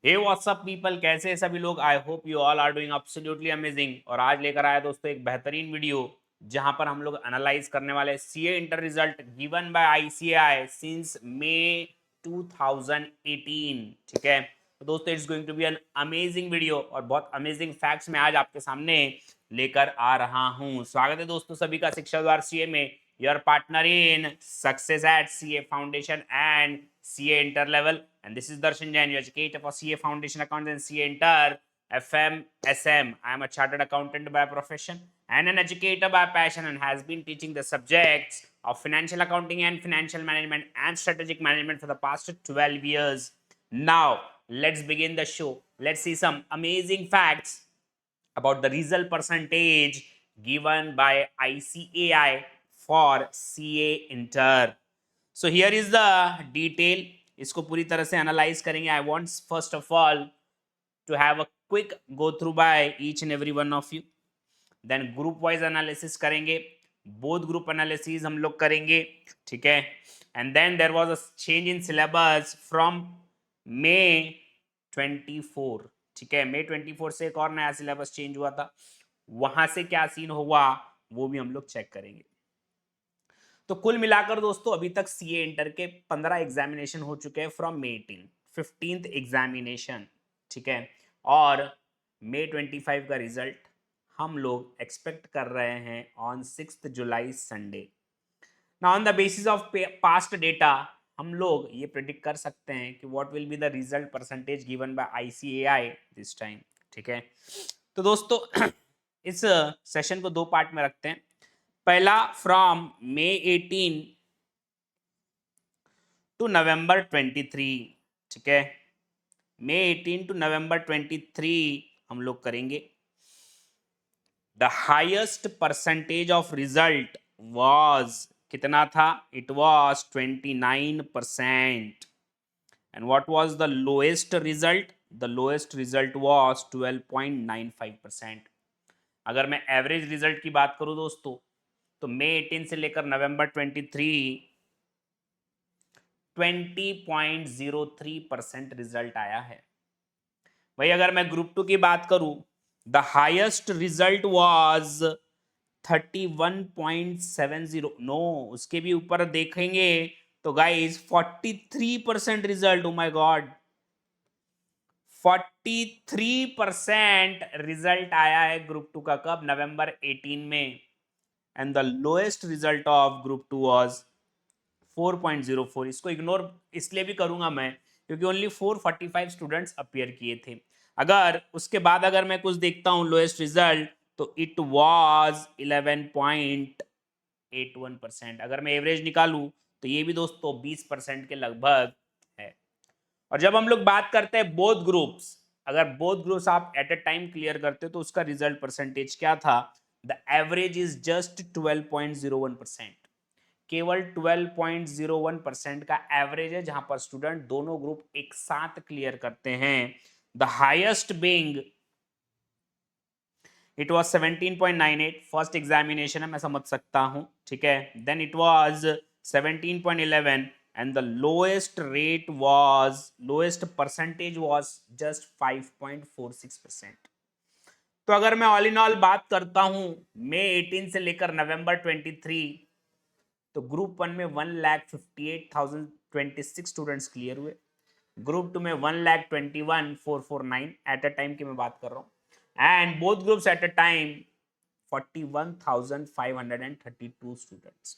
हे WhatsApp people, कैसे हैं सभी लोग। I hope you all are doing absolutely amazing. और आज लेकर आया दोस्तों एक बेहतरीन वीडियो जहां पर हम लोग एनालाइज करने वाले CA inter result given by ICAI since May 2018। ठीक है तो दोस्तों it's going to be an amazing video और बहुत अमेजिंग फैक्ट्स मैं आज आपके सामने लेकर आ रहा हूं। स्वागत है दोस्तों सभी का शिक्षा द्वार सीए में, your partner in success at CA foundation and CA Inter level. And this is Darshan Jain, your educator for CA Foundation Accounts and CA Inter FM SM. I am a chartered accountant by profession and an educator by passion, and has been teaching the subjects of financial accounting and financial management and strategic management for the past 12 years. Now, let's begin the show. Let's see some amazing facts about the result percentage given by ICAI for CA Inter. So here is the detail. इसको पूरी तरह से analyse करेंगे. I want first of all to have a quick go through by each and every one of you. Then group wise analysis करेंगे, both group analysis हम लोग करेंगे. ठीक है. And then there was a change in syllabus from May 24. ठीक है, मई 24 से एक और नया सिलेबस चेंज हुआ था. वहां से क्या सीन हुआ वो भी हम लोग चेक करेंगे. तो कुल मिलाकर दोस्तों अभी तक सीए इंटर के 15 एग्जामिनेशन हो चुके हैं फ्रॉम मे 18, 15th एग्जामिनेशन. ठीक है. और मई 25 का रिजल्ट हम लोग एक्सपेक्ट कर रहे हैं on 6 July Sunday. Now on the basis of past data हम लोग ये प्रिडिक्ट कर सकते हैं कि what will be the result percentage given by ICAI this time. ठीक है. तो दोस्तों इस सेशन को दो पार्ट में रखते हैं. पहला फ्रॉम मई 18 टू नवंबर 23. ठीक है, मई 18 टू नवंबर 23 हम लोग करेंगे. The highest percentage of result was कितना था? It was 29%. And what was the lowest result? The lowest result was 12.95%. अगर मैं एवरेज रिजल्ट की बात करूं दोस्तों तो मई 18 से लेकर नवंबर 23 20.03% रिजल्ट आया है. भाई अगर मैं ग्रुप 2 की बात करूं the highest result was 31.70. No, उसके भी ऊपर देखेंगे तो guys 43% result. Oh my god, 43% result आया है ग्रुप 2 का. कब? नवंबर 18 में. And the lowest result of group 2 was 4.04. इसको इग्नोर इसलिए भी करूंगा मैं क्योंकि ओनली 445 स्टूडेंट्स अपीयर किए थे. अगर उसके बाद अगर मैं कुछ देखता हूं लोएस्ट रिजल्ट तो इट वाज 11.81%. अगर मैं एवरेज निकालूं तो ये भी दोस्तों 20% के लगभग है. और जब हम लोग बात करते हैं बोथ ग्रुप्स, अगर बोथ ग्रुप्स आप एट अ टाइम क्लियर करते तो उसका रिजल्ट परसेंटेज क्या था? The average is just 12.01%. केवल 12.01% का एवरेज है जहां पर स्टूडेंट दोनों ग्रुप एक साथ क्लियर करते हैं. The highest being it was 17.98. First examination है, मैं समझ सकता हूं. ठीक है. Then it was 17.11 and the lowest percentage was just 5.46%. तो अगर मैं ऑल इन ऑल बात करता हूं मई 18 से लेकर नवंबर 23 तो ग्रुप 1 में 1,58,026 स्टूडेंट्स क्लियर हुए. ग्रुप 2 में 1,21,449 एट अ टाइम की मैं बात कर रहा हूं. And both groups at a time 41,532 students.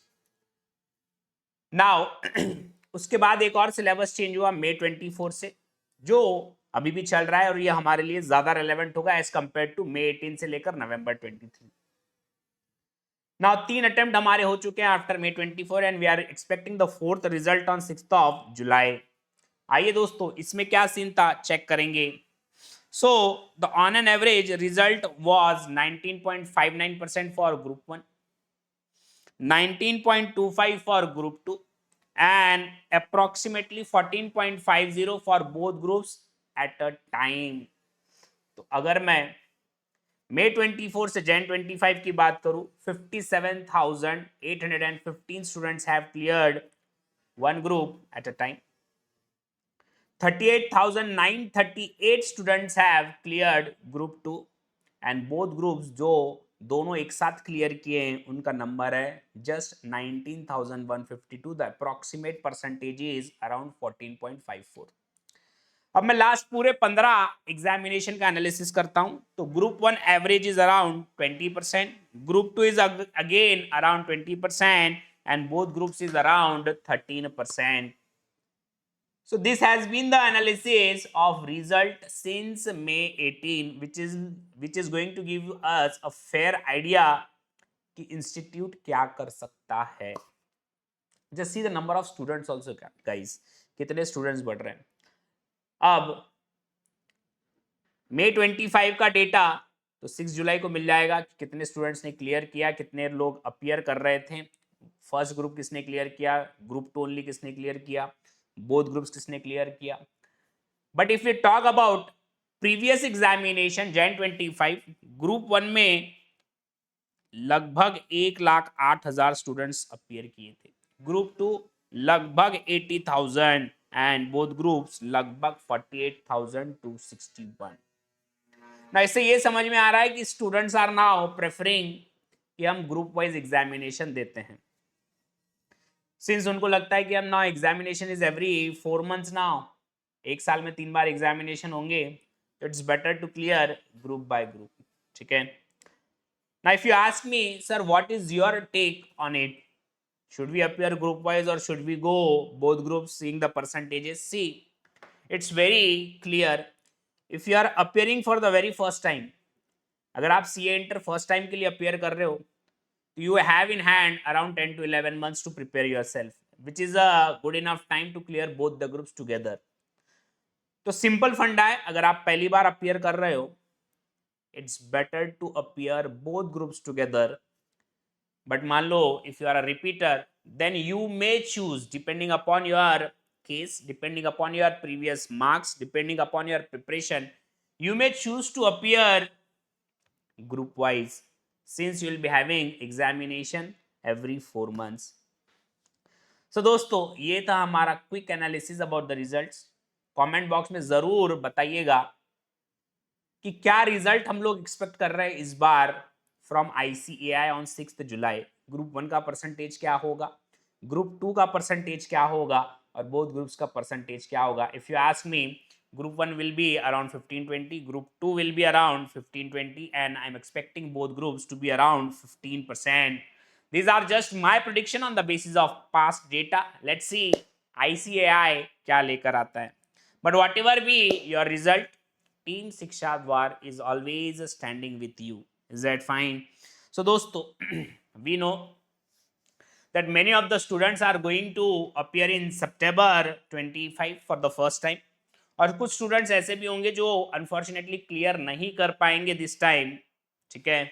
Now उसके बाद एक और सिलेबस चेंज हुआ मई 24 से, जो अभी भी चल रहा है और ये हमारे लिए ज्यादा रेलेवेंट होगा एज कंपेयर टू मई 18 से लेकर नवंबर 23. नाउ 3 अटेम्प्ट हमारे हो चुके हैं after May 24 and we are expecting the fourth result on 6 July. आइए दोस्तों इसमें क्या सीन था चेक करेंगे. So the on an average result was 19.59% for group 1, 19.25 for group 2 and approximately 14.50 for both groups at a time. तो अगर मैं मई 24 से जैन 25 की बात करूं 57,815 students have cleared one group at a time. 38,938 students have cleared group 2 and both groups जो दोनों एक साथ क्लियर किए हैं उनका नंबर है just 19,152. The approximate percentage is around 14.54. अब मैं लास्ट पूरे 15 एग्जामिनेशन का एनालिसिस करता हूं. तो group 1 average is around 20%, group 2 is again around 20% and both groups is around 13%. So this has been the analysis of result since May 18, which is going to give us a fair idea कि institute क्या कर सकता है. Just see the number of students also guys, कितने students बढ़ रहे हैं. अब May 25 का डेटा तो 6 जुलाई को मिल जाएगा कि कितने स्टूडेंट्स ने क्लियर किया, कितने लोग अपीयर कर रहे थे. फर्स्ट ग्रुप किसने क्लियर किया, ग्रुप 2 ओनली किसने क्लियर किया, बोथ ग्रुप्स किसने क्लियर किया. But if you talk about previous examination Jan 25, group 1 में लगभग 1,08,000 स्टूडेंट्स अपीयर किए थे, ग्रुप 2 लगभग 80,000 एंड बोथ ग्रुप्स लगभग 48,261. ना इससे ये समझ में आ रहा है कि स्टूडेंट्स आर नाउ प्रेफरिंग कि हम ग्रुप वाइज एग्जामिनेशन देते हैं, सिंस उनको लगता है कि हम now examination is every 4 months now, एक साल में 3 बार एग्जामिनेशन होंगे, तो it's better to clear group by group. ठीक है. Now if you ask me sir what is your take on it, should we appear group wise or should we go both groups seeing the percentages? See, it's very clear. If you are appearing for the very first time, अगर आप CA inter first time के लिए appear कर रहे हो, you have in hand around 10 to 11 months to prepare yourself, which is a good enough time to clear both the groups together. तो simple फंडा है, अगर आप पहली बार अपियर कर रहे हो, it's better to appear both groups together. But मान लो if you are a repeater, then you may choose depending upon your case, depending upon your previous marks, depending upon your preparation, you may choose to appear group wise since you will be having examination every 4 months. So दोस्तों ये था हमारा quick analysis about the results. Comment box में जरूर बताइएगा कि क्या result हम लोग एक्सपेक्ट कर रहे हैं इस बार फ्रॉम ICAI ऑन 6 जुलाई. ग्रुप 1 का परसेंटेज क्या होगा, ग्रुप 2 का परसेंटेज क्या होगा और बोथ ग्रुप्स का परसेंटेज क्या होगा. If you ask me, group 1 will be around 15-20, group 2 will be around 15-20, and I'm expecting both groups to be around 15%. These are just my prediction on the basis of past data. Let's see ICAI क्या लेकर आता है. But whatever be your result, Team Shiksha Dwar is always standing with you. Is that fine? So दोस्तों we know that many of the students are going to appear in September 25 for the first time. और कुछ students ऐसे भी होंगे जो unfortunately clear नहीं कर पाएंगे दिस टाइम. ठीक है.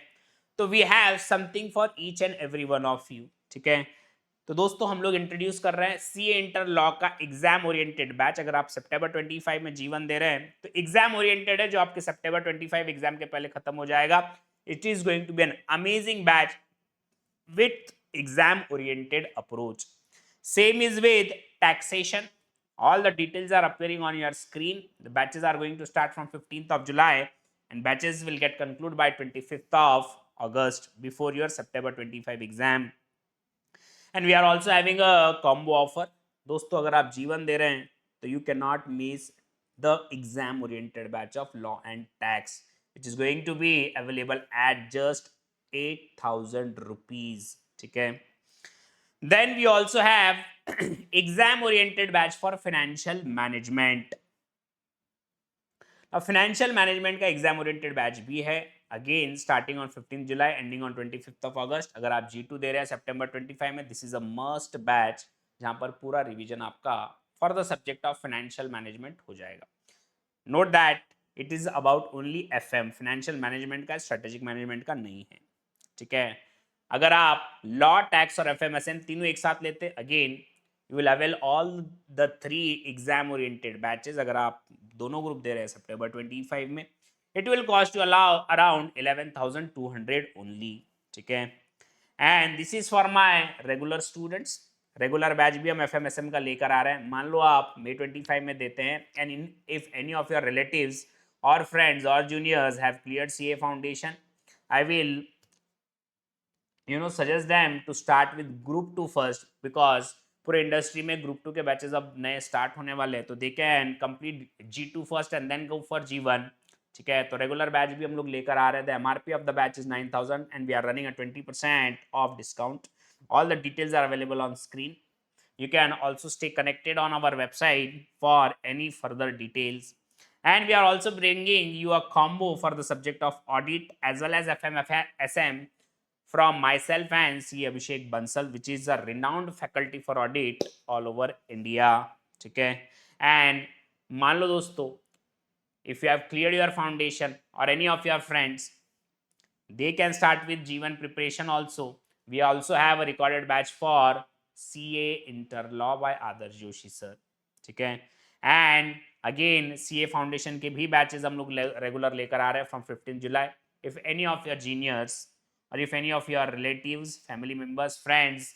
तो we have something for each and every one of you. ठीक है. तो दोस्तों हम लोग इंट्रोड्यूस कर रहे हैं CA इंटर लॉ का एग्जाम ओरिएंटेड बैच. अगर आप सितंबर 25 में जीवन दे रहे हैं तो एग्जाम ओरिएंटेड है, जो आपके सितंबर 25 एग्जाम के पहले खत्म हो जाएगा. It is going to be an amazing batch with exam oriented approach. Same is with taxation. All the details are appearing on your screen. The batches are going to start from 15th of July and batches will get concluded by 25th of August before your September 25 exam. And we are also having a combo offer. दोस्तों अगर आप जीवन दे रहे हैं तो you cannot miss the exam oriented batch of law and tax, which is going to be available at just 8,000 rupees. ठीक है. Then we also have exam oriented batch for financial management. अब फाइनेंशियल मैनेजमेंट का exam oriented batch भी है, again starting on 15 July ending on 25 of अगस्त. अगर आप G2 दे रहे हैं सितंबर 25 में, this is a must batch जहां पर पूरा रिवीजन आपका for the subject of financial management हो जाएगा. Note that it is about only FM, financial management का, स्ट्रेटेजिक मैनेजमेंट का नहीं है. ठीक है. अगर आप लॉ, टैक्स और FMSM तीनों एक साथ लेते, again you will avail all the 3 exam oriented batches. अगर आप दोनों ग्रुप दे रहे हैं सितंबर 25 में, it will cost you around 11,200 only. ठीक है. And this is for my regular students. Regular batch भी हम एफएमएसएम का लेकर आ रहे हैं। मान लो आप May 25 में देते हैं and if any of your relatives और फ्रेंड्स और juniors have cleared CA foundation, I will suggest them to start with group 2 first, because पूरे इंडस्ट्री में ग्रुप 2 के बैचेस अब नए स्टार्ट होने वाले हैं, तो they can complete G2 first and then go for G1। ठीक है, तो रेगुलर बैच भी हम लोग लेकर आ रहे थे। MRP of the batch is 9000 and we are running a 20% of discount. All the details are available on screen. You can also stay connected on our website for any further details. And we are also bringing you a combo for the subject of audit as well as FMSM from myself and C. Abhishek Bansal, which is a renowned faculty for audit all over India. ठीक है, and मान लो दोस्तों, if you have cleared your foundation or any of your friends, they can start with G1 preparation also. We also have a recorded batch for CA Interlaw by Adarsh Joshi sir. ठीक है, and again CA foundation के भी batches हम लोग regular लेकर आ रहे हैं from 15 July. If any of your juniors or if any of your relatives, family members, friends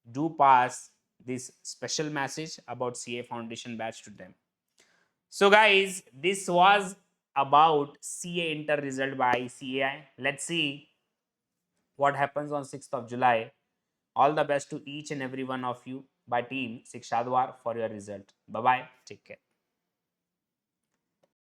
do pass this special message about CA foundation batch to them. So guys, this was about CA inter result by CAI. Let's see what happens on 6th of July. All the best to each and every one of you by team Sikshadwar for your result. Bye bye. Take care.